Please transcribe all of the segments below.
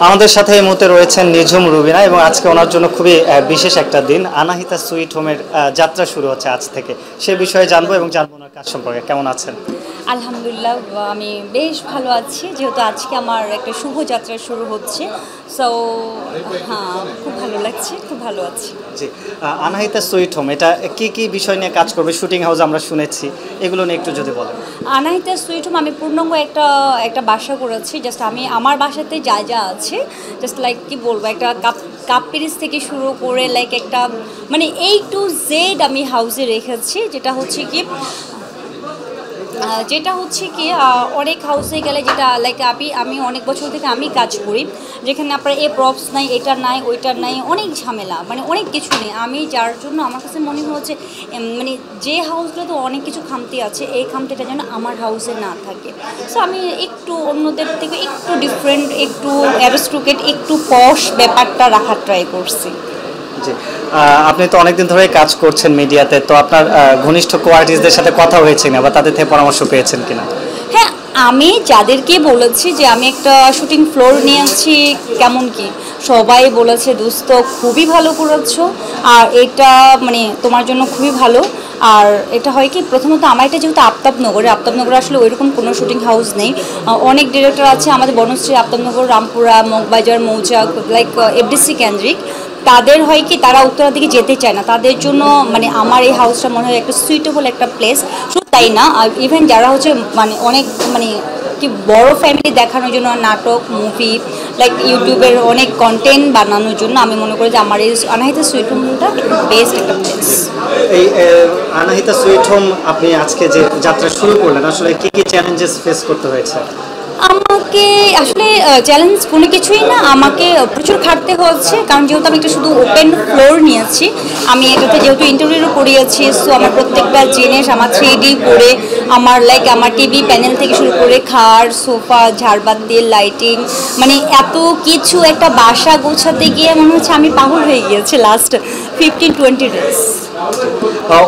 আমাদের সাথে এই মুহূর্তে রয়েছেন নিঝুম রুবিনা এবং আজকে ওনার জন্য খুবই বিশেষ একটা দিন। আনাহিতা সুইট হোমের যাত্রা শুরু হচ্ছে আজ থেকে, সে বিষয়ে জানবো এবং জানবো ওনার কাজ সম্পর্কে। কেমন আছেন? আলহামদুলিল্লাহ, আমি বেশ ভালো আছি, যেহেতু আজকে আমার একটা শুভ যাত্রা শুরু হচ্ছে। সো হ্যাঁ, খুব ভালো লাগছে, খুব ভালো আছি। জি, আনাহিতা সুইট হোম এটা কি কি বিষয় নিয়ে কাজ করবে? শুটিং হাউস আমরা শুনেছি, এগুলো নিয়ে একটু যদি বলেন। আনাহিতা সুইট হোম আমি পূর্ণাঙ্গ একটা বাসা করেছি। জাস্ট আমি আমার বাসাতে যা যা আছে, জাস্ট লাইক কি বলবো, একটা কাপ পিরিচ থেকে শুরু করে লাইক একটা মানে A to Z আমি হাউসে রেখেছি, যেটা হচ্ছে কি অনেক হাউসে গেলে যেটা লাইক আমি অনেক বছর থেকে আমি কাজ করি, যেখানে আপনার প্রপস নাই, এটা নাই, ওইটা নাই, অনেক ঝামেলা, মানে অনেক কিছু নেই। আমি যার জন্য আমার কাছে মনে হচ্ছে মানে যে হাউসগুলোতে অনেক কিছু খামতি আছে, এই খামতিটা যেন আমার হাউসে না থাকে। সো আমি একটু অন্যদের থেকে একটু ডিফারেন্ট, একটু অ্যারিস্টোক্রেট, একটু পশ ব্যাপারটা রাখার ট্রাই করছি। জি, আপনি তো অনেকদিন ধরে কাজ করছেন মিডিয়াতে, তো আপনার ঘনিষ্ঠ কোয়ার্টিস্টদের সাথে কথা হয়েছে না বা তাদের থেকে পরামর্শ পেয়েছেন কিনা? হ্যাঁ, আমি যাদেরকে বলেছি যে আমি একটা শুটিং ফ্লোর নিয়েছি, কেমন কি সবাই বলেছে দোস্ত খুবই ভালো করেছো, আর এটা মানে তোমার জন্য খুবই ভালো। আর এটা হয় কি, প্রথমত আমার এটা যেহেতু আফতাবনগরে আসলে ওইরকম কোনো শুটিং হাউস নেই। অনেক ডিরেক্টর আছে আমাদের বনশ্রী, আফতাবনগর, রামপুরা, মগবাজার, মৌচাক, লাইক FDC কেন্দ্রিক। তাদের হয় কি, তারা উত্তরার দিকে যেতে চায় না, তাদের জন্য মানে আমার এই হাউসটা মনে হয় একটা সুইটেবল একটা প্লেস। শুধু তাই না, ইভেন যারা হচ্ছে মানে অনেক মানে কি বড় ফ্যামিলি দেখানোর জন্য নাটক, মুভি, লাইক ইউটিউবের অনেক কন্টেন্ট বানানোর জন্য আমি মনে করি যে আমার এই আনাহিতা সুইট হোমটা বেস্ট একটা প্লেস। এই আনাহিতা সুইট হোম আপনি আজকে যে যাত্রা শুরু করলেন, আসলে কি কি চ্যালেঞ্জেস ফেস করতে হয়েছে? আমাকে আসলে চ্যালেঞ্জ কোনো কিছুই না, আমাকে প্রচুর খাটতে হচ্ছে, কারণ যেহেতু আমি একটা শুধু ওপেন ফ্লোর নিয়েছি, আমি এটাতে যেহেতু ইন্টারভিউও করিয়েছি, সো আমার প্রত্যেকটা জিনিস আমার 3D করে, আমার লাইক আমার টিভি প্যানেল থেকে শুরু করে খাট, সোফা, ঝাড়বাতি, লাইটিং, মানে এত কিছু একটা বাসা গোছাতে গিয়ে মনে হচ্ছে আমি পাগল হয়ে গিয়েছি লাস্ট 15-20 ডেজ।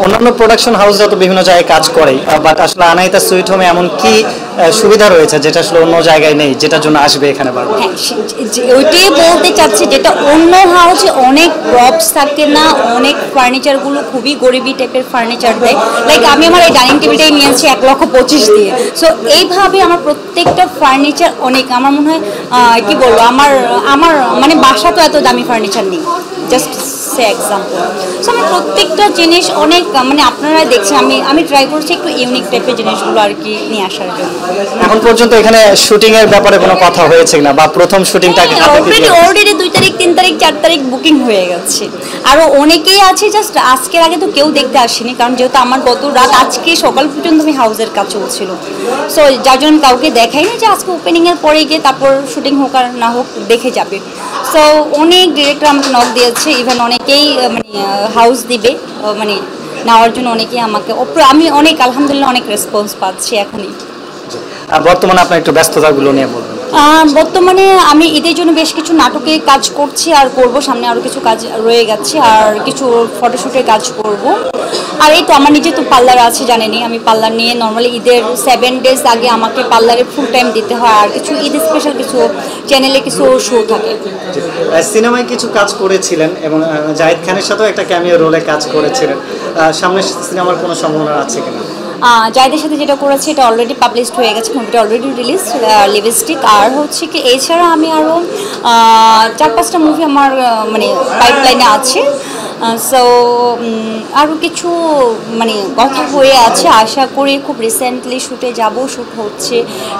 অন্যান্য প্রোডাকশন হাউসরা তো বিভিন্ন জায়গায় কাজ করে, বাট আসলে আনাহিতা সুইট হোমে এমন কি সুবিধা রয়েছে যেটা আসলে অন্য জায়গায় নেই, যেটার জন্য আসবে এখানে বারবার? হ্যাঁ, ওইটাই বলতে চাচ্ছি, যেটা অন্য হাউসে অনেক প্রপস থাকে না, অনেক ফার্নিচারগুলো খুবই গরিবি টাইপের ফার্নিচার দেয়। লাইক আমি আমার এই ডাইনিং টেবিলটাই নিয়েছি 1,25,000 দিয়ে। সো এইভাবে আমার প্রত্যেকটা ফার্নিচার অনেক, আমার মনে হয় কি বলবো, আমার আমার মানে বাসা তো এত দামি ফার্নিচার নেই, জাস্ট সে এক্সাম্পল। সো আমি প্রত্যেকটা জিনিস অনেক মানে আপনারা দেখছেন, আমি ট্রাই করছি একটু ইউনিক টাইপের জিনিসগুলো আর কি নিয়ে আসার জন্য। এখন পর্যন্ত এখানে শুটিং এর ব্যাপারে কোনো কথা হয়েছে না, বা প্রথম শুটিংটা অলরেডি 2 তারিখ, 3 তারিখ, 4 তারিখ বুকিং হয়ে গেছে। আরও অনেকেই আছে, জাস্ট আজকের আগে তো কেউ দেখতে আসেনি, কারণ যেহেতু আমার গত রাত আজকে সকাল পর্যন্ত আমি হাউসের কাজ চলছিল। সো যার জন্য কাউকে দেখাইনি, যে আজকে ওপেনিংয়ের পরে গিয়ে তারপর শুটিং হোক আর না হোক দেখে যাবে। সো অনেক ডিরেক্টর আমাকে নক দিয়েছে, ইভেন অনেকেই মানে হাউস দিবে মানে নেওয়ার জন্য, অনেকেই আমাকে আমি অনেক আলহামদুলিল্লাহ অনেক রেসপন্স পাচ্ছি এখনই। বর্তমানে আপনার একটু ব্যস্ততাগুলো নিয়ে বলবেন। বর্তমানে আমি ঈদের জন্য বেশ কিছু নাটকে কাজ করছি আর করব, সামনে আরও কিছু কাজ রয়ে গেছে, আর কিছু ফটোশ্যুটের কাজ করব। আর এই তো আমার নিজে তো পার্লার আছে, জানেনি আমি পার্লার নিয়ে নর্মালি ঈদের 7 ডেজ আগে আমাকে পার্লারে ফুল টাইম দিতে হয়, আর কিছু ঈদ স্পেশাল কিছু চ্যানেলে কিছু শো থাকে। সিনেমায় কিছু কাজ করেছিলেন এবং জাহিদ খানের সাথেও একটা ক্যামিও রোলে কাজ করেছিলেন, সামনে সিনেমার কোনো সম্ভাবনা আছে কিনা? জাহিদের সাথে যেটা করেছি এটা অলরেডি পাবলিশড হয়ে গেছে, মুভিটা অলরেডি রিলিজ, লিপস্টিক। আর হচ্ছে কি এছাড়া আমি আরও 4-5টা মুভি আমার মানে পাইপলাইনে আছে। সো আরও কিছু মানে কথা হয়ে আছে, আশা করি খুব রিসেন্টলি শ্যুটে যাব, শ্যুট হচ্ছে,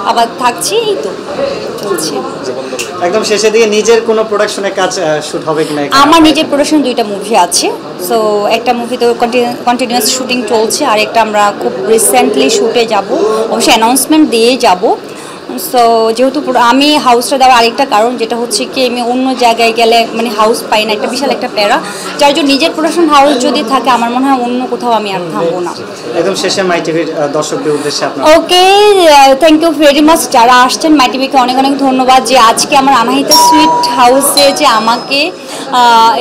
আবার থাকছি, এই তো চলছে। একদম শেষে দিয়ে নিজের কোনো প্রোডাকশনের কাজ শ্যুট হবে কিনা? আমার নিজের প্রোডাকশন 2টা মুভি আছে। সো একটা মুভি তো কন্টিনিউয়াস শুটিং চলছে, আর একটা আমরা খুব রিসেন্টলি শ্যুটে যাব, অবশ্যই অ্যানাউন্সমেন্ট দিয়ে যাব। সো যেহেতু আমি হাউসটা দেওয়ার আরেকটা কারণ যেটা হচ্ছে কি, আমি অন্য জায়গায় গেলে মানে হাউস পাই না, একটা বিশাল একটা প্যারা, যার জন্য নিজের প্রোডাকশন হাউস যদি থাকে আমার মনে হয় অন্য কোথাও আমি আর থামবো না। একদম শেষে মাই টিভির দর্শকদের উদ্দেশ্যে আপনার ওকে, থ্যাংক ইউ ভেরি মাচ যারা আসছেন, মাই টিভিকে অনেক অনেক ধন্যবাদ যে আজকে আমার আনাহিতা সুইট হাউসে যে আমাকে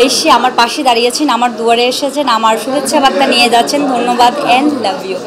এসে আমার পাশে দাঁড়িয়েছেন, আমার দুয়ারে এসেছেন, আমার শুভেচ্ছা বার্তা নিয়ে যাচ্ছেন। ধন্যবাদ অ্যান্ড লাভ ইউ।